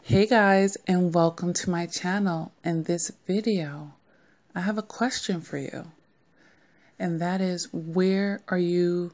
Hey guys, and welcome to my channel. In this video, I have a question for you, and that is, where are you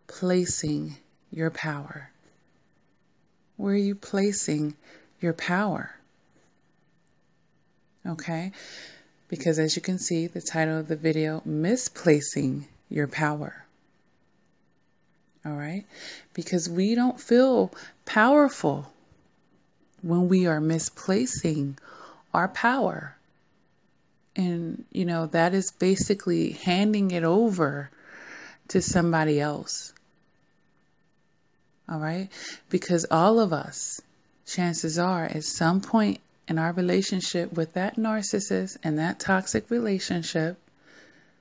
placing your power? Where are you placing your power? Okay, because as you can see, the title of the video, Misplacing Your Power. All right, because we don't feel powerful when we are misplacing our power. And, that is basically handing it over to somebody else. All right? Because all of us, chances are, at some point in our relationship with that narcissist and that toxic relationship,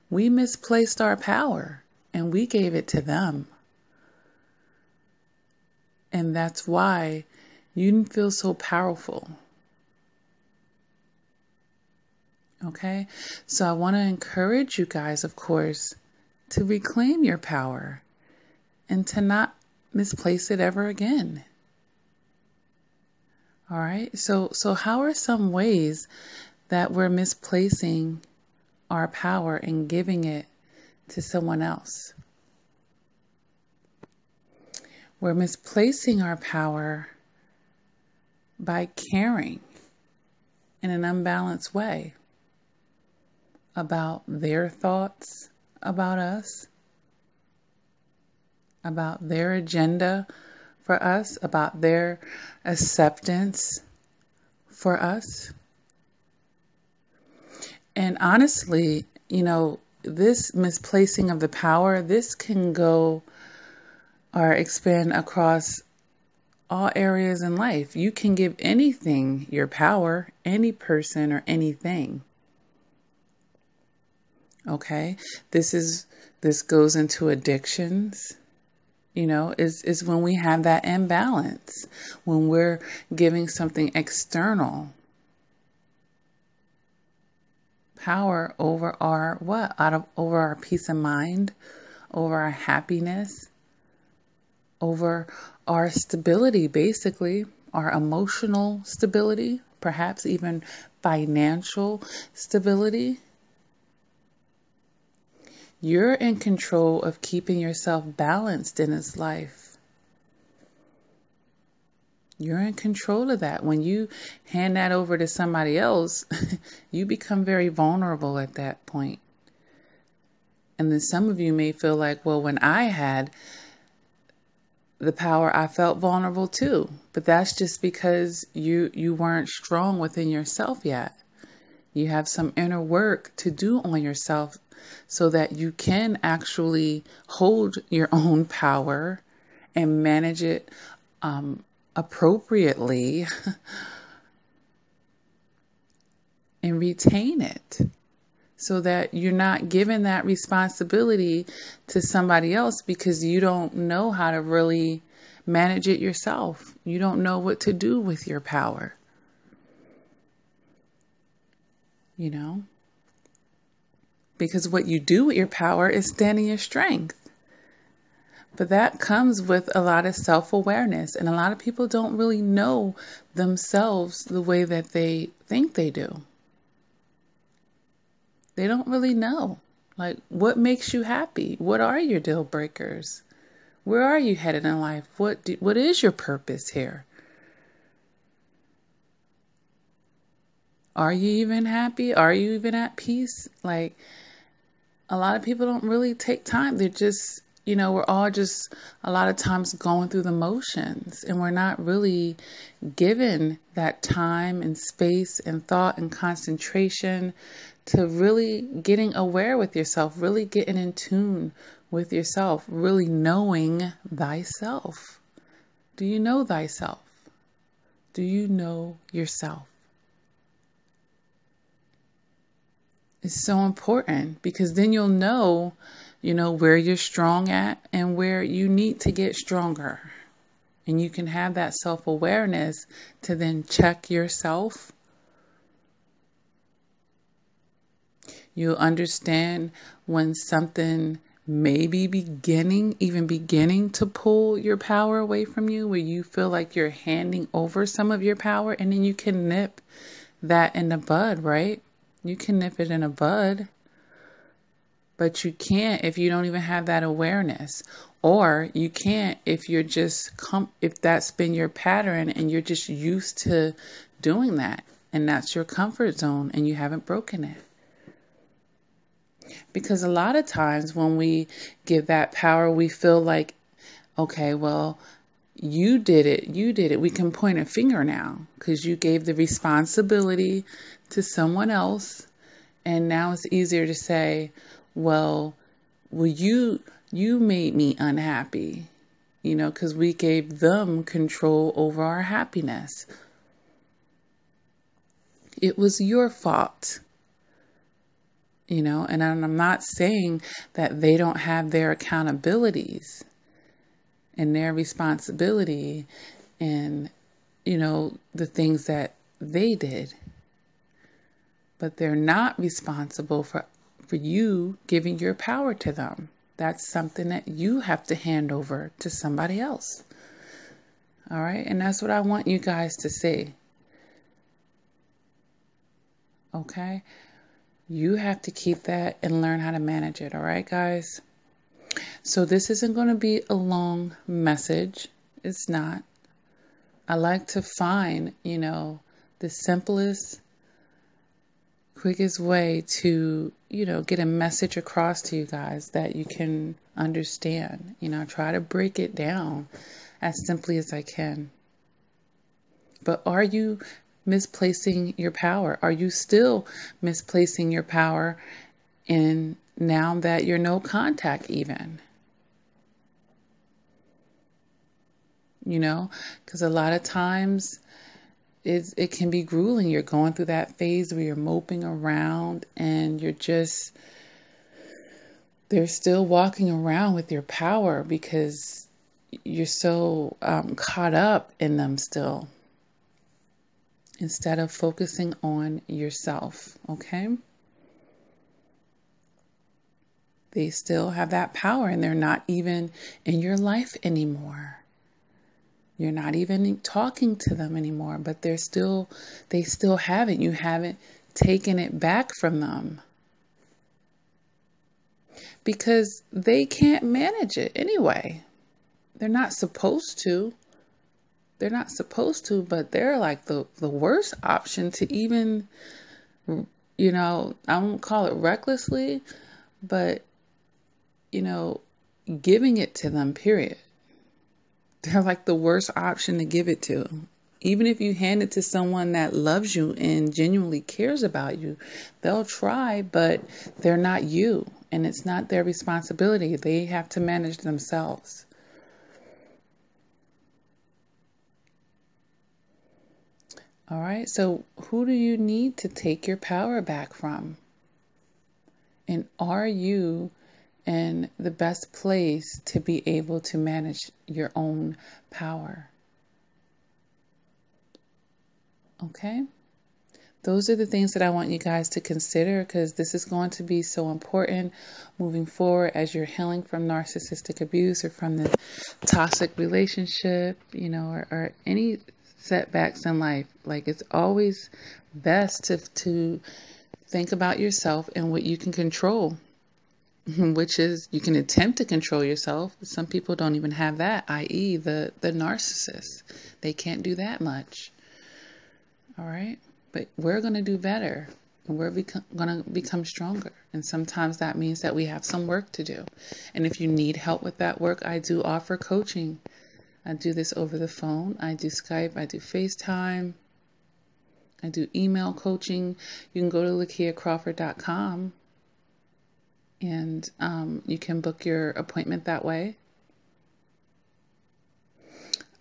we misplaced our power and we gave it to them. And that's why you didn't feel so powerful. Okay, so I want to encourage you guys, of course, to reclaim your power and to not misplace it ever again. All right, so how are some ways that we're misplacing our power and giving it to someone else? We're misplacing our power by caring in an unbalanced way about their thoughts about us, about their agenda for us, about their acceptance for us. And honestly, this misplacing of the power, this can go or expand across all areas in life. You can give anything your power, any person or anything. Okay, this goes into addictions. Is when we have that imbalance, when we're giving something external power over our over our peace of mind, over our happiness, over our stability, basically our emotional stability, perhaps even financial stability. You're in control of keeping yourself balanced in this life. You're in control of that. When you hand that over to somebody else, you become very vulnerable at that point. And then some of you may feel like, well, when I had the power, I felt vulnerable too. But that's just because you weren't strong within yourself yet. You have some inner work to do on yourself so that you can actually hold your own power and manage it appropriately and retain it so that you're not giving that responsibility to somebody else because you don't know how to really manage it yourself. You don't know what to do with your power. Because what you do with your power is stand in your strength. But that comes with a lot of self-awareness. And a lot of people don't really know themselves the way that they think they do. They don't really know. Like, what makes you happy? What are your deal breakers? Where are you headed in life? What is your purpose here? Are you even happy? Are you even at peace? Like, a lot of people don't really take time. They're just, we're all just a lot of times going through the motions, and we're not really given that time and space and thought and concentration to really getting aware with yourself, really getting in tune with yourself, really knowing thyself. Do you know thyself? Do you know yourself? It's so important because then you'll know, where you're strong at and where you need to get stronger. And you can have that self-awareness to then check yourself. You'll understand when something maybe even beginning to pull your power away from you, where you feel like you're handing over some of your power, and then you can nip that in the bud, right? You can nip it in a bud, but you can't if you don't even have that awareness. Or you can't if you're just if that's been your pattern and you're just used to doing that, and that's your comfort zone and you haven't broken it. Because a lot of times when we give that power, we feel like, okay, well, you did it. We can point a finger now because you gave the responsibility to someone else. And now it's easier to say, well, you made me unhappy, because we gave them control over our happiness. It was your fault. And I'm not saying that they don't have their accountabilities and their responsibility and, the things that they did. But they're not responsible for you giving your power to them. That's something that you have to hand over to somebody else. All right? And that's what I want you guys to see. Okay? You have to keep that and learn how to manage it. All right, guys? So this isn't going to be a long message. It's not. I like to find, the simplest, quickest way to, get a message across to you guys that you can understand. I try to break it down as simply as I can. But are you misplacing your power? Are you still misplacing your power in now that you're no contact even? Because a lot of times it can be grueling. You're going through that phase where you're moping around and they're still walking around with your power because you're so caught up in them still, instead of focusing on yourself, okay? They still have that power and they're not even in your life anymore. You're not even talking to them anymore, but they still have it. You haven't taken it back from them. Because they can't manage it anyway. They're not supposed to. But they're like the worst option to even, I won't call it recklessly, but, giving it to them, period. They're like the worst option to give it to. Even if you hand it to someone that loves you and genuinely cares about you, they'll try, but they're not you. And it's not their responsibility. They have to manage themselves. All right, so who do you need to take your power back from? And are you in the best place to be able to manage your own power? Okay? Those are the things that I want you guys to consider, because this is going to be so important moving forward as you're healing from narcissistic abuse or from the toxic relationship, or any setbacks in life. Like, it's always best to think about yourself and what you can control, which is you can attempt to control yourself. Some people don't even have that, i.e. the narcissist. They can't do that much. All right? But we're going to do better, and we're going to become stronger. And sometimes that means that we have some work to do. And if you need help with that work, I do offer coaching. I do this over the phone. I do Skype. I do FaceTime. I do email coaching. You can go to LakiaCrawford.com and you can book your appointment that way.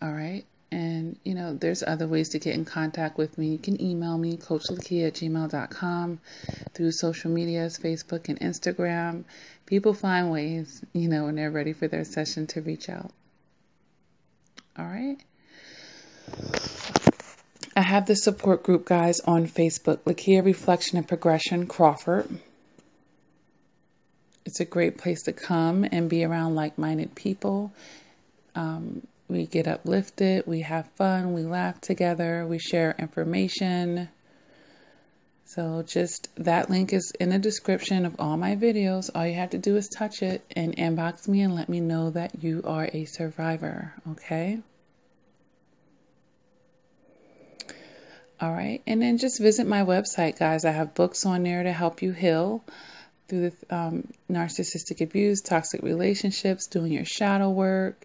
All right. And, there's other ways to get in contact with me. You can email me, CoachLakia@gmail.com, through social medias, Facebook and Instagram. People find ways, when they're ready for their session, to reach out. All right. I have the support group, guys, on Facebook, Lakia Reflection and Progression Crawford. It's a great place to come and be around like-minded people. We get uplifted, we have fun, we laugh together, we share information. So just that link is in the description of all my videos. All you have to do is touch it and inbox me and let me know that you are a survivor, okay? All right, and then just visit my website, guys. I have books on there to help you heal through the narcissistic abuse, toxic relationships, doing your shadow work,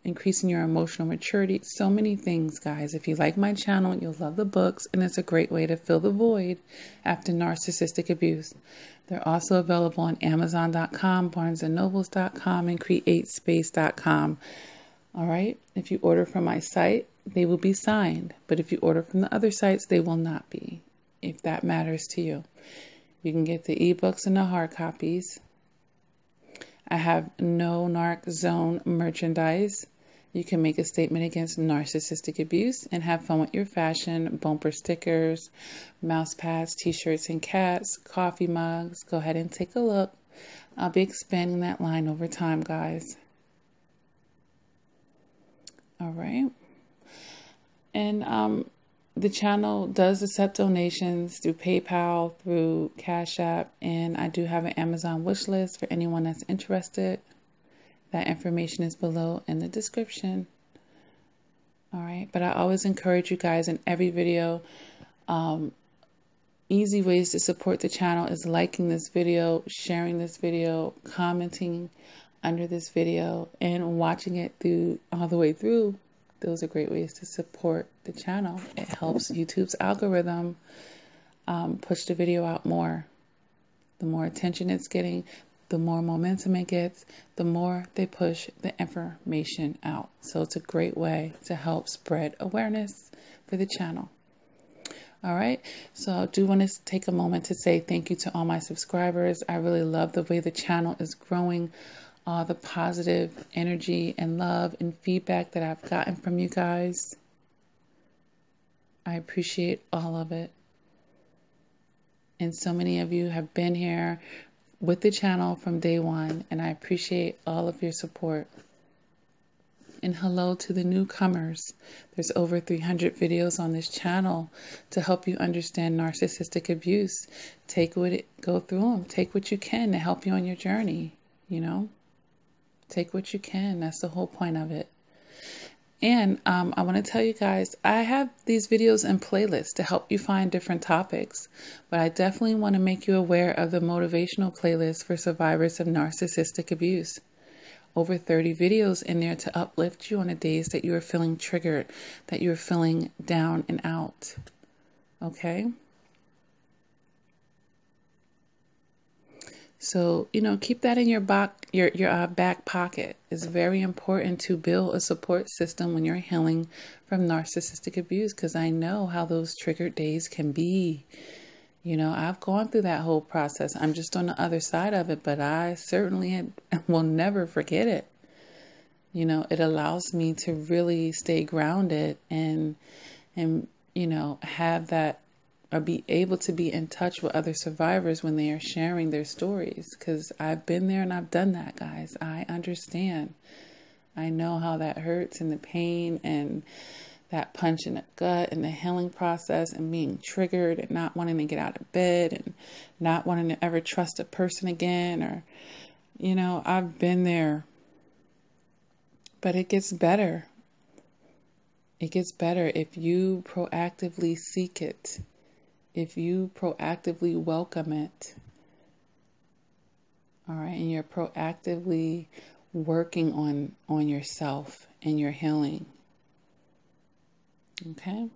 increasing your emotional maturity. So many things, guys. If you like my channel, you'll love the books, and it's a great way to fill the void after narcissistic abuse. They're also available on Amazon.com, BarnesandNobles.com, and CreateSpace.com. All right. If you order from my site, they will be signed. But if you order from the other sites, they will not be, if that matters to you. You can get the ebooks and the hard copies. I have no narc zone merchandise. You can make a statement against narcissistic abuse and have fun with your fashion, bumper stickers, mouse pads, t-shirts and cats, coffee mugs. Go ahead and take a look. I'll be expanding that line over time, guys. All right. And the channel does accept donations through PayPal, through Cash App, and I do have an Amazon wish list for anyone that's interested. That information is below in the description. All right, but I always encourage you guys in every video, easy ways to support the channel is liking this video, sharing this video, commenting under this video, and watching it through all the way through. Those are great ways to support the channel. It helps YouTube's algorithm push the video out more. The more attention it's getting, the more momentum it gets, the more they push the information out. So it's a great way to help spread awareness for the channel. All right, so I do want to take a moment to say thank you to all my subscribers. I really love the way the channel is growing. All the positive energy and love and feedback that I've gotten from you guys. I appreciate all of it. And so many of you have been here with the channel from day one, and I appreciate all of your support. And hello to the newcomers. There's over 300 videos on this channel to help you understand narcissistic abuse. Go through them. Take what you can to help you on your journey, you know. Take what you can. That's the whole point of it. And I want to tell you guys, I have these videos and playlists to help you find different topics. But I definitely want to make you aware of the motivational playlist for survivors of narcissistic abuse. Over 30 videos in there to uplift you on the days that you are feeling triggered, that you're feeling down and out. Okay? So, you know, keep that in your back pocket. It's very important to build a support system when you're healing from narcissistic abuse, because I know how those triggered days can be. You know, I've gone through that whole process. I'm just on the other side of it, but I certainly will never forget it. You know, it allows me to really stay grounded and you know, have that, or be able to be in touch with other survivors when they are sharing their stories. Because I've been there and I've done that, guys. I understand. I know how that hurts, and the pain and that punch in the gut and the healing process and being triggered and not wanting to get out of bed and not wanting to ever trust a person again. Or, you know, I've been there. But it gets better. It gets better if you proactively seek it. If you proactively welcome it, all right, and you're proactively working on yourself and your healing. Okay.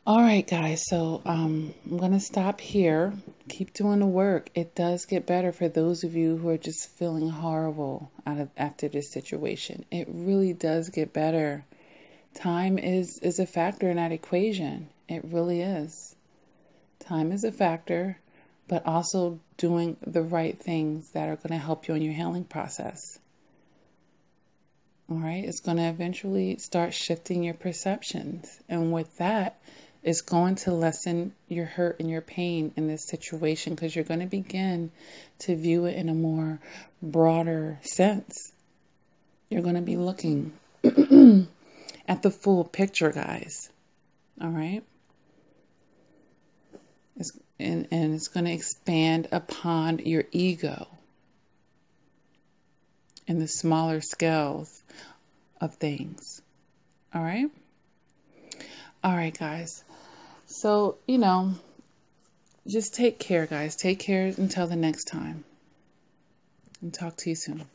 All right, guys. So I'm going to stop here. Keep doing the work. It does get better for those of you who are just feeling horrible after this situation. It really does get better. Time is a factor in that equation. It really is. Time is a factor, but also doing the right things that are going to help you in your healing process. All right, it's going to eventually start shifting your perceptions. And with that, It's going to lessen your hurt and your pain in this situation because you're going to begin to view it in a more broader sense. You're going to be looking at the full picture, guys. All right? And it's going to expand upon your ego and the smaller scales of things. All right? All right, guys. So, just take care, guys. Take care until the next time. And talk to you soon.